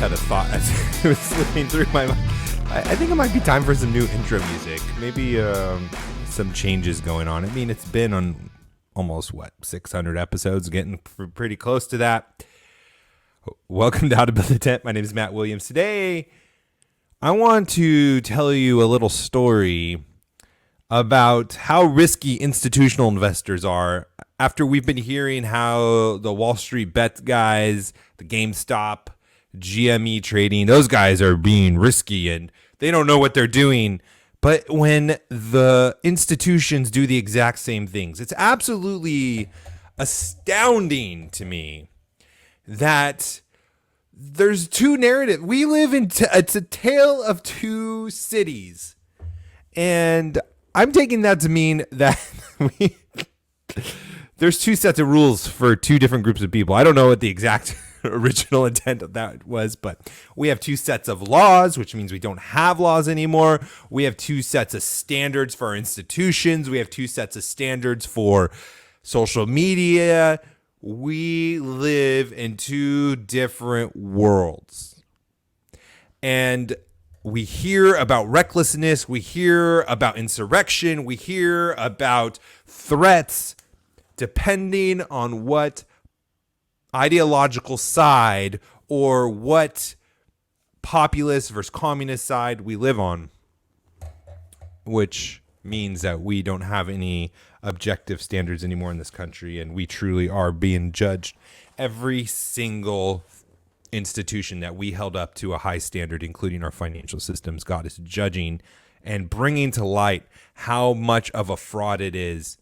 had a thought as it was slipping through my mind. I think it might be time for some new intro music. Maybe some changes going on. I mean, it's been on almost, 600 episodes, getting pretty close to that. Welcome to How to Build a Tent. My name is Matt Williams. Today, I want to tell you a little story about how risky institutional investors are after we've been hearing how the Wall Street Bets guys, the GameStop, GME trading, those guys are being risky and they don't know what they're doing. But when the institutions do the exact same things, it's absolutely astounding to me that there's two narratives. We live in, it's a tale of two cities. And I'm taking that to mean that there's two sets of rules for two different groups of people. I don't know what the exact original intent of that was, but we have two sets of laws, which means we don't have laws anymore. We have two sets of standards for our institutions. We have two sets of standards for social media. We live in two different worlds. And we hear about recklessness. We hear about insurrection. We hear about threats, depending on what ideological side or what populist versus communist side we live on, which means that we don't have any objective standards anymore in this country, and we truly are being judged. Every single institution that we held up to a high standard, including our financial systems, God is judging and bringing to light how much of a fraud it is.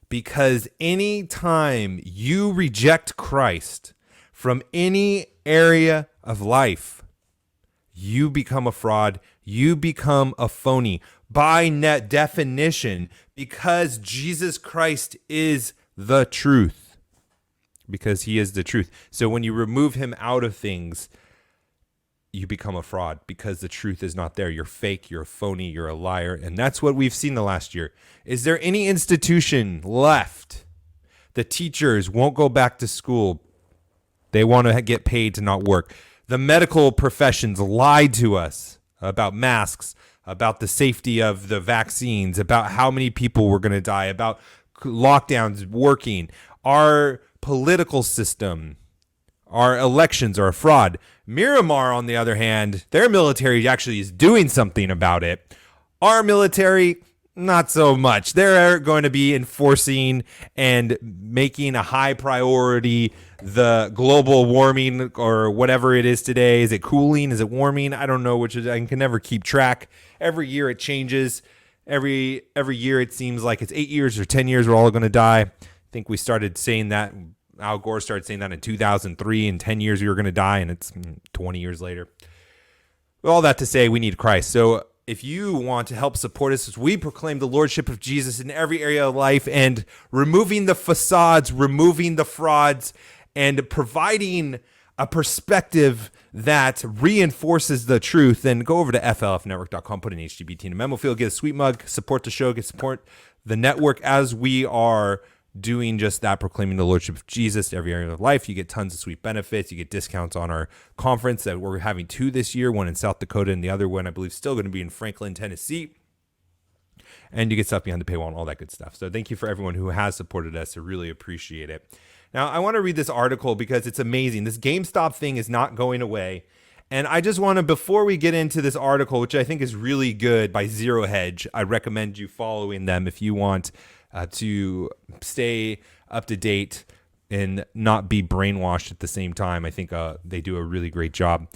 Because any time you reject Christ from any area of life, you become a fraud. You become a phony by net definition, because Jesus Christ is the truth. Because he is the truth. So when you remove him out of things, you become a fraud because the truth is not there. You're fake, you're a phony, you're a liar. And that's what we've seen the last year. Is there any institution left? The teachers won't go back to school. They want to get paid to not work. The medical professions lied to us about masks, about the safety of the vaccines, about how many people were going to die, about lockdowns working. Our political system, our elections are a fraud. Miramar, on the other hand, their military actually is doing something about it. Our military, not so much. They're going to be enforcing and making a high priority the global warming or whatever it is today. Is it cooling? Is it warming? I don't know, which is, I can never keep track. Every year it changes. Every year it seems like it's 8 years or 10 years we're all going to die. I think we started saying that. Al Gore started saying that in 2003. In 10 years we were going to die, and it's 20 years later. All that to say, we need Christ. So if you want to help support us as we proclaim the lordship of Jesus in every area of life and removing the facades, removing the frauds, and providing a perspective that reinforces the truth, then go over to flfnetwork.com, put an HTBT in a memo field, get a sweet mug, support the show, get support the network as we are doing just that, proclaiming the lordship of Jesus to every area of life. You get tons of sweet benefits. You get discounts on our conference that we're having two this year, one in South Dakota and the other one, I believe, still going to be in Franklin, Tennessee. And you get stuff behind the paywall and all that good stuff. So thank you for everyone who has supported us. I really appreciate it. Now, I want to read this article because it's amazing. This GameStop thing is not going away. And I just want to, before we get into this article, which I think is really good by ZeroHedge, I recommend you following them if you want to stay up to date and not be brainwashed at the same time. I think they do a really great job.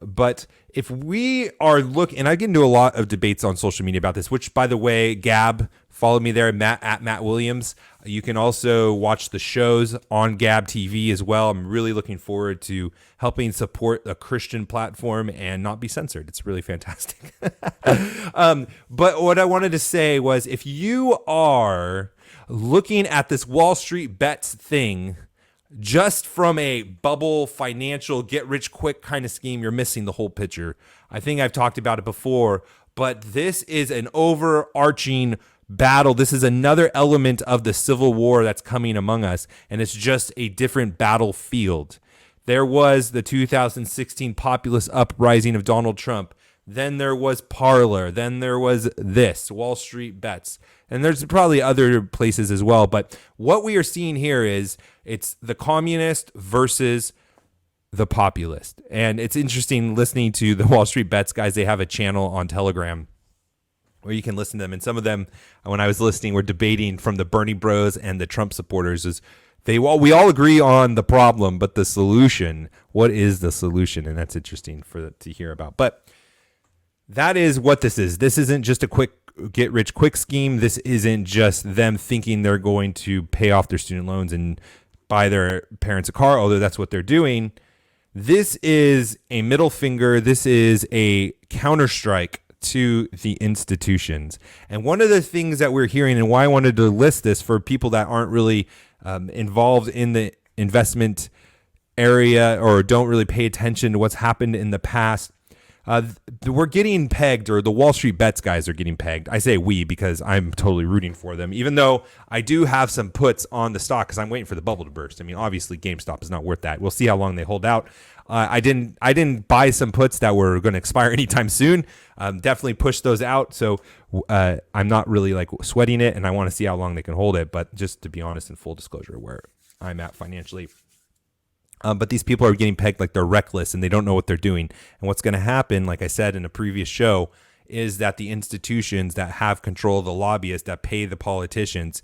But if we are looking, and I get into a lot of debates on social media about this, which, by the way, Gab, follow me there, at Matt Williams. You can also watch the shows on Gab TV as well. I'm really looking forward to helping support a Christian platform and not be censored. It's really fantastic. But what I wanted to say was, if you are looking at this Wall Street Bets thing just from a bubble financial get rich quick kind of scheme, you're missing the whole picture. I think I've talked about it before, but this is an overarching battle. This is another element of the civil war that's coming among us, and it's just a different battlefield. There was the 2016 populist uprising of Donald Trump. Then there was Parler. Then there was this, Wall Street Bets. And there's probably other places as well. But what we are seeing here is it's the communist versus the populist. And it's interesting listening to the Wall Street Bets guys. They have a channel on Telegram where you can listen to them. And some of them, when I was listening, were debating from the Bernie bros and the Trump supporters is we all agree on the problem, but the solution, what is the solution? And that's interesting to hear about. But that is what this is. This isn't just a quick get rich quick scheme. This isn't just them thinking they're going to pay off their student loans and buy their parents a car, although that's what they're doing. This is a middle finger. This is a counterstrike to the institutions. And one of the things that we're hearing, and why I wanted to list this for people that aren't really involved in the investment area or don't really pay attention to what's happened in the past, we're getting pegged, or the Wall Street Bets guys are getting pegged. I say we because I'm totally rooting for them, even though I do have some puts on the stock because I'm waiting for the bubble to burst. I mean, obviously GameStop is not worth that. We'll see how long they hold out. I didn't buy some puts that were going to expire anytime soon. Definitely push those out. So I'm not really like sweating it, and I want to see how long they can hold it. But just to be honest, in full disclosure, where I'm at financially. But these people are getting pegged like they're reckless and they don't know what they're doing. And what's going to happen, like I said in a previous show, is that the institutions that have control of the lobbyists that pay the politicians,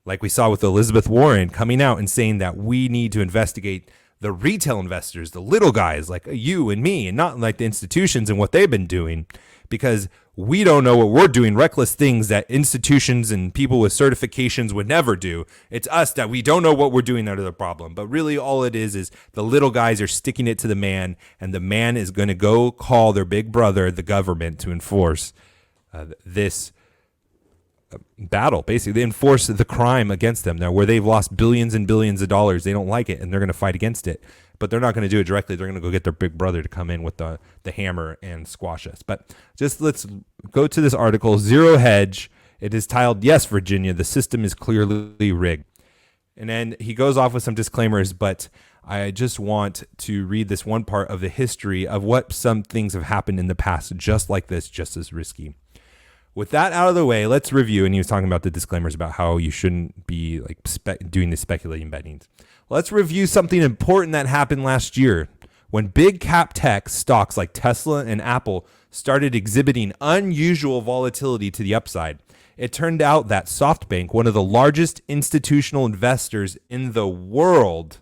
like we saw with Elizabeth Warren coming out and saying that we need to investigate the retail investors, the little guys like you and me, and not like the institutions and what they've been doing, because we don't know what we're doing, reckless things that institutions and people with certifications would never do. It's us that we don't know what we're doing out of the problem. But really all it is the little guys are sticking it to the man, and the man is going to go call their big brother, the government, to enforce this battle. Basically, they enforce the crime against them now, where they've lost billions and billions of dollars. They don't like it, and they're going to fight against it. But they're not going to do it directly. They're going to go get their big brother to come in with the hammer and squash us. But just let's go to this article, ZeroHedge. It is titled, "Yes, Virginia, the system is clearly rigged." And then he goes off with some disclaimers, but I just want to read this one part of the history of what some things have happened in the past, just like this, just as risky. With that out of the way, let's review. And he was talking about the disclaimers about how you shouldn't be like doing the speculating betting. Let's review something important that happened last year when big cap tech stocks like Tesla and Apple started exhibiting unusual volatility to the upside. It turned out that SoftBank, one of the largest institutional investors in the world,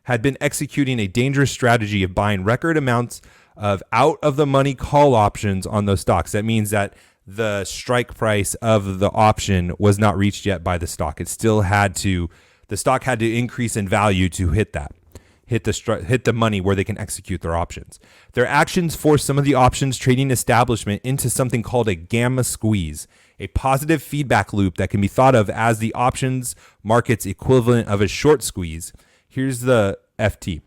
had been executing a dangerous strategy of buying record amounts of out-of-the-money call options on those stocks. That means that the strike price of the option was not reached yet by the stock. The stock had to increase in value to hit the money where they can execute their options. Their actions forced some of the options trading establishment into something called a gamma squeeze, a positive feedback loop that can be thought of as the options market's equivalent of a short squeeze. Here's the FT.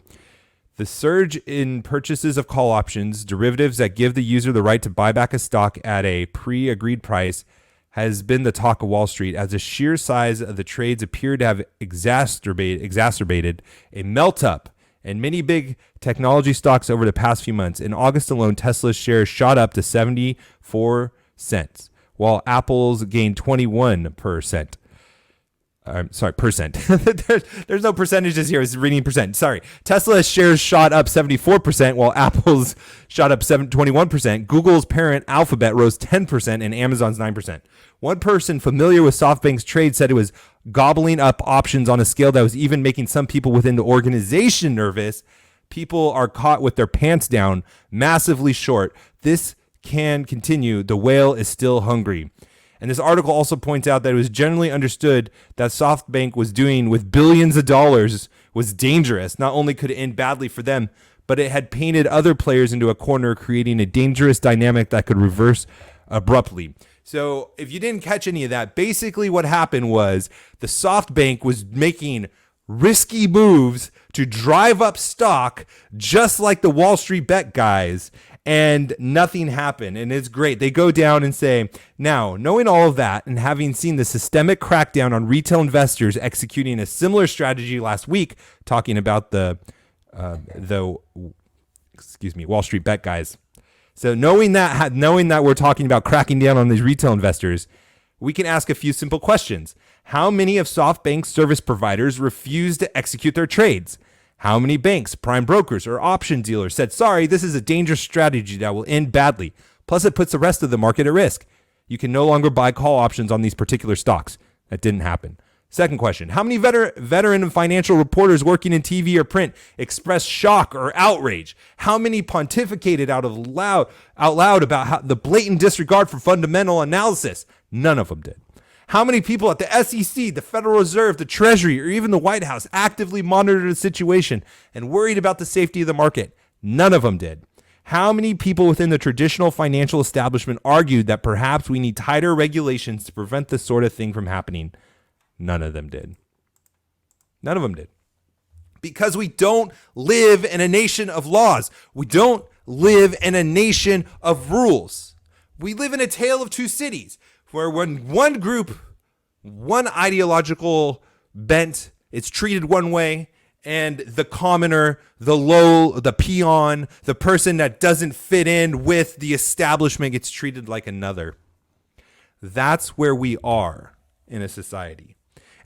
The surge in purchases of call options, derivatives that give the user the right to buy back a stock at a pre-agreed price, has been the talk of Wall Street, as the sheer size of the trades appear to have exacerbated a melt-up in many big technology stocks over the past few months. In August alone, Tesla's shares shot up to 74 cents, while Apple's gained 21%. Percent. There's no percentages here. It's reading percent. Sorry. Tesla's shares shot up 74%, while Apple's shot up 21%. Google's parent Alphabet rose 10%, and Amazon's 9%. One person familiar with SoftBank's trade said it was gobbling up options on a scale that was even making some people within the organization nervous. People are caught with their pants down, massively short. This can continue. The whale is still hungry. And this article also points out that it was generally understood that SoftBank was doing with billions of dollars was dangerous. Not only could it end badly for them, but it had painted other players into a corner, creating a dangerous dynamic that could reverse abruptly. So if you didn't catch any of that, basically what happened was the SoftBank was making risky moves to drive up stock, just like the Wall Street Bet guys. And nothing happened. And it's great. They go down and say, now, knowing all of that and having seen the systemic crackdown on retail investors executing a similar strategy last week, talking about the Wall Street bet guys. So knowing that we're talking about cracking down on these retail investors, we can ask a few simple questions. How many of SoftBank's service providers refused to execute their trades? How many banks, prime brokers, or option dealers said, sorry, this is a dangerous strategy that will end badly. Plus, it puts the rest of the market at risk. You can no longer buy call options on these particular stocks. That didn't happen. Second question, how many veteran and financial reporters working in TV or print expressed shock or outrage? How many pontificated out loud about the blatant disregard for fundamental analysis? None of them did. How many people at the SEC, the Federal Reserve, the Treasury, or even the White House actively monitored the situation and worried about the safety of the market? None of them did. How many people within the traditional financial establishment argued that perhaps we need tighter regulations to prevent this sort of thing from happening? None of them did. None of them did. Because we don't live in a nation of laws. We don't live in a nation of rules. We live in a tale of two cities, where when one group, one ideological bent, it's treated one way, and the commoner, the peon, the person that doesn't fit in with the establishment gets treated like another. That's where we are in a society.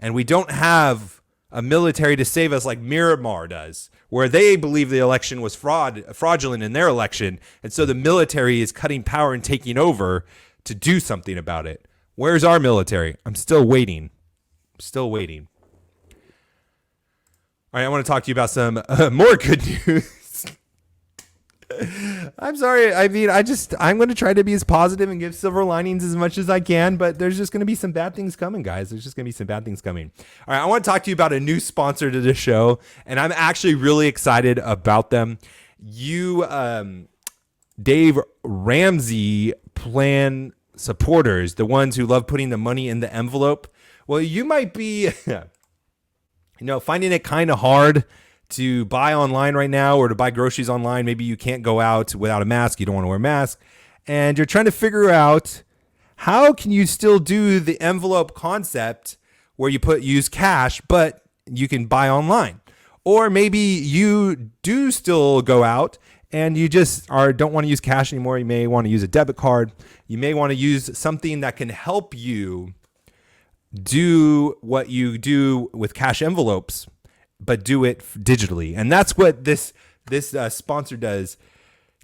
And we don't have a military to save us like Myanmar does, where they believe the election was fraudulent in their election, and so the military is cutting power and taking over to do something about it. Where's our military? I'm still waiting. Still waiting. All right, I want to talk to you about some more good news. I'm sorry. I mean, I'm going to try to be as positive and give silver linings as much as I can, but there's just going to be some bad things coming, guys. There's just going to be some bad things coming. All right, I want to talk to you about a new sponsor to the show, and I'm actually really excited about them. Dave Ramsey plan supporters, the ones who love putting the money in the envelope. Well, you might be, finding it kind of hard to buy online right now or to buy groceries online. Maybe you can't go out without a mask. You don't want to wear a mask. And you're trying to figure out how can you still do the envelope concept where you use cash, but you can buy online. Or maybe you do still go out and you just don't want to use cash anymore. You may want to use a debit card. You may want to use something that can help you do what you do with cash envelopes, but do it digitally. And that's what this sponsor does.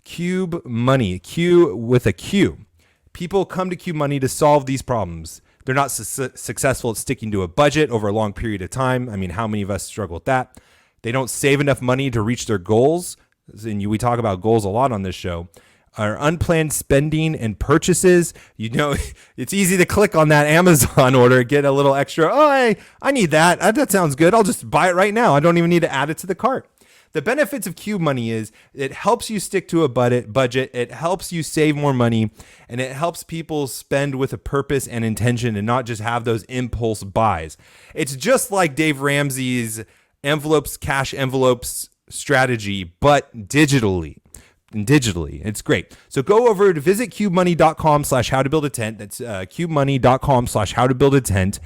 Cube Money, Q with a Q. People come to Cube Money to solve these problems. They're not successful at sticking to a budget over a long period of time. I mean, how many of us struggle with that? They don't save enough money to reach their goals. And we talk about goals a lot on this show. Our unplanned spending and purchases. It's easy to click on that Amazon order, get a little extra. Oh, I need that. That sounds good. I'll just buy it right now. I don't even need to add it to the cart. The benefits of Cube Money is it helps you stick to a budget. It helps you save more money, and it helps people spend with a purpose and intention and not just have those impulse buys. It's just like Dave Ramsey's cash envelopes strategy, but digitally. It's great. So go over to visit cubemoney.com/howtobuildatent. That's cubemoney.com/howtobuildatent.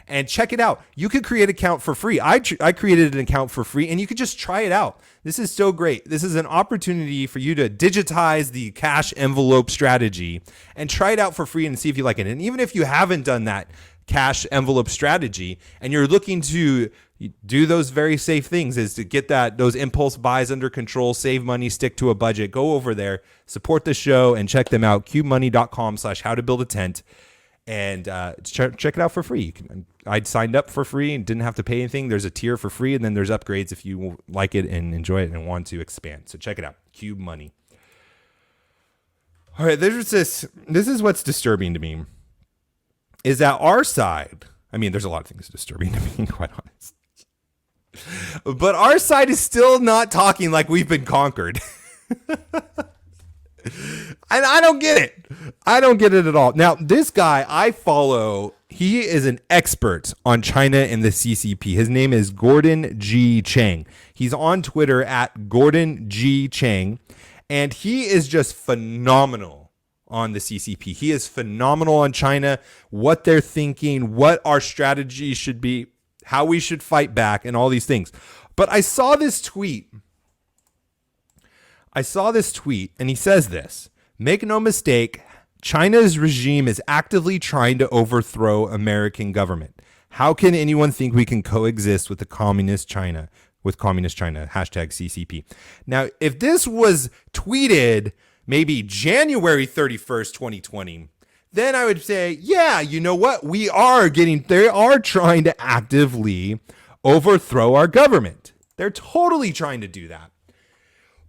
And check it out. You could create an account for free. I created an account for free, and you could just try it out. This is so great. This is an opportunity for you to digitize the cash envelope strategy and try it out for free and see if you like it. And even if you haven't done that cash envelope strategy and you're looking to do those very safe things, is to get those impulse buys under control, save money, stick to a budget, go over there, support the show, and check them out. cubemoney.com/howtobuildatent. And check it out for free. I signed up for free and didn't have to pay anything. There's a tier for free, and then there's upgrades if you like it and enjoy it and want to expand. So check it out, Cube Money. All right, this is what's disturbing to me, is that our side, I mean, there's a lot of things disturbing to me, quite honest. But our side is still not talking like we've been conquered. And I don't get it. I don't get it at all. Now, this guy I follow, he is an expert on China and the CCP. His name is Gordon G. Chang. He's on Twitter at Gordon G. Chang. And he is just phenomenal on the CCP. He is phenomenal on China, what they're thinking, what our strategy should be, how we should fight back, and all these things. But I saw this tweet, and he says this: make no mistake, China's regime is actively trying to overthrow American government. How can anyone think we can coexist with communist China? Hashtag CCP. Now, if this was tweeted maybe January 31st, 2020, then I would say, yeah, you know what? They are trying to actively overthrow our government. They're totally trying to do that.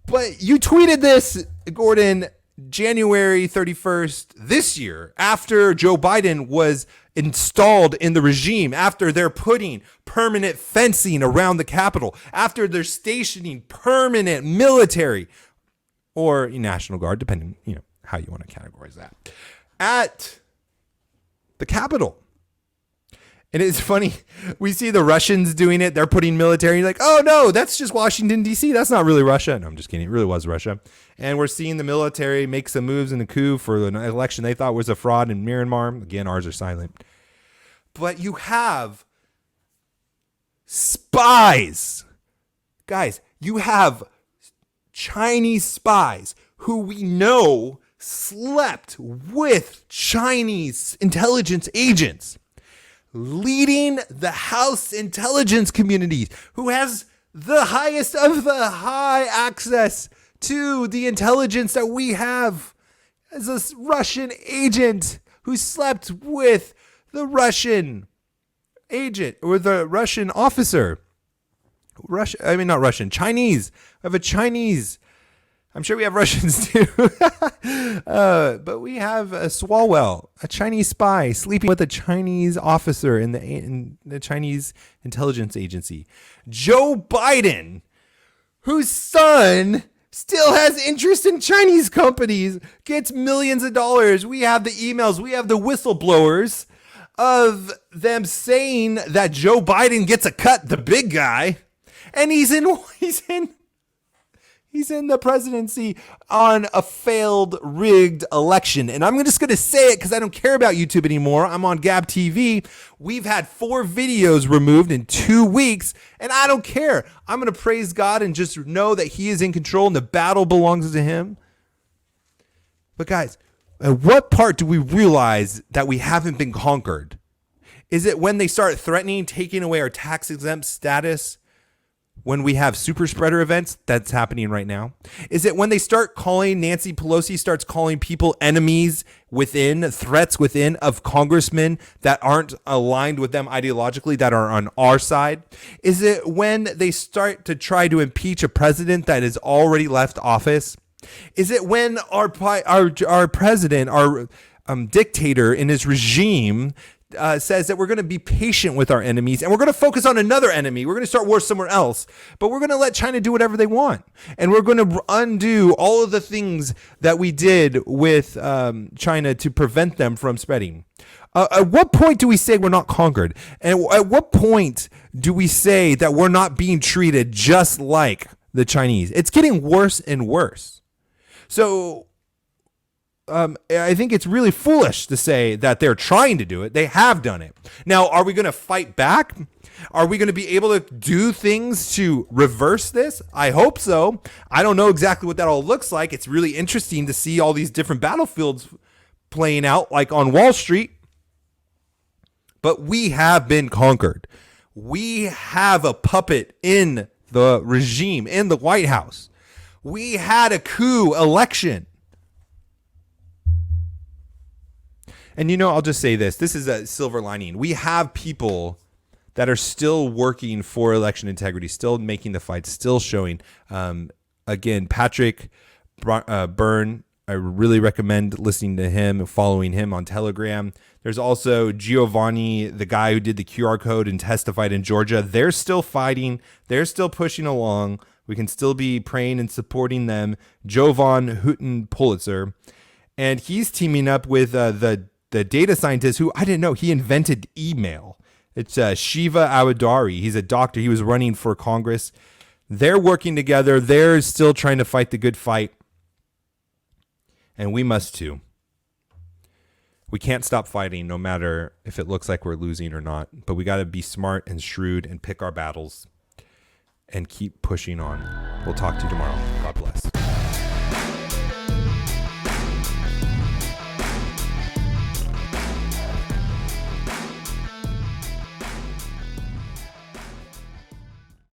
But you tweeted this, Gordon, January 31st this year, after Joe Biden was installed in the regime, after they're putting permanent fencing around the Capitol, after they're stationing permanent military or National Guard, depending, how you want to categorize that, at the Capitol. And it's funny, we see the Russians doing it. They're putting military. You're like, oh, no, that's just Washington, D.C. That's not really Russia. No, I'm just kidding. It really was Russia. And we're seeing the military make some moves in the coup for an election they thought was a fraud in Myanmar. Again, ours are silent. But you have spies. Guys, you have Chinese spies who we know slept with Chinese intelligence agents, leading the House intelligence community, who has the highest of the high access to the intelligence that we have, as a Russian agent who slept with the Russian agent or the Russian officer. Chinese. I have a Chinese. I'm sure we have Russians too. But we have a Swalwell, a Chinese spy, sleeping with a Chinese officer in the Chinese intelligence agency. Joe Biden, whose son still has interest in Chinese companies, gets millions of dollars. We have the emails, we have the whistleblowers of them saying that Joe Biden gets a cut, the big guy, and he's in the presidency on a failed, rigged election. And I'm just going to say it because I don't care about YouTube anymore. I'm on Gab TV. We've had 4 videos removed in 2 weeks, and I don't care. I'm going to praise God and just know that he is in control and the battle belongs to him. But guys, at what part do we realize that we haven't been conquered? Is it when they start threatening taking away our tax exempt status? When we have super spreader events, that's happening right now? Is it when they start calling, Nancy Pelosi starts calling people enemies within, threats within of congressmen that aren't aligned with them ideologically, that are on our side? Is it when they start to try to impeach a president that has already left office? Is it when our president, our dictator in his regime says that we're going to be patient with our enemies and we're going to focus on another enemy. We're going to start war somewhere else, but we're going to let China do whatever they want. And we're going to undo all of the things that we did with China to prevent them from spreading. At what point do we say we're not conquered? And at what point do we say that we're not being treated just like the Chinese? It's getting worse and worse. So I think it's really foolish to say that they're trying to do it. They have done it. Now, are we going to fight back? Are we going to be able to do things to reverse this? I hope so. I don't know exactly what that all looks like. It's really interesting to see all these different battlefields playing out, like on Wall Street. But we have been conquered. We have a puppet in the regime, in the White House. We had a coup election. And, I'll just say this. This is a silver lining. We have people that are still working for election integrity, still making the fight, still showing. Again, Patrick Byrne, I really recommend listening to him and following him on Telegram. There's also Giovanni, the guy who did the QR code and testified in Georgia. They're still fighting. They're still pushing along. We can still be praying and supporting them. Jovan Houghton Pulitzer. And he's teaming up with the data scientist who, I didn't know, he invented email. It's Shiva Awadari. He's a doctor. He was running for Congress. They're working together. They're still trying to fight the good fight. And we must too. We can't stop fighting no matter if it looks like we're losing or not. But we got to be smart and shrewd and pick our battles and keep pushing on. We'll talk to you tomorrow. God bless.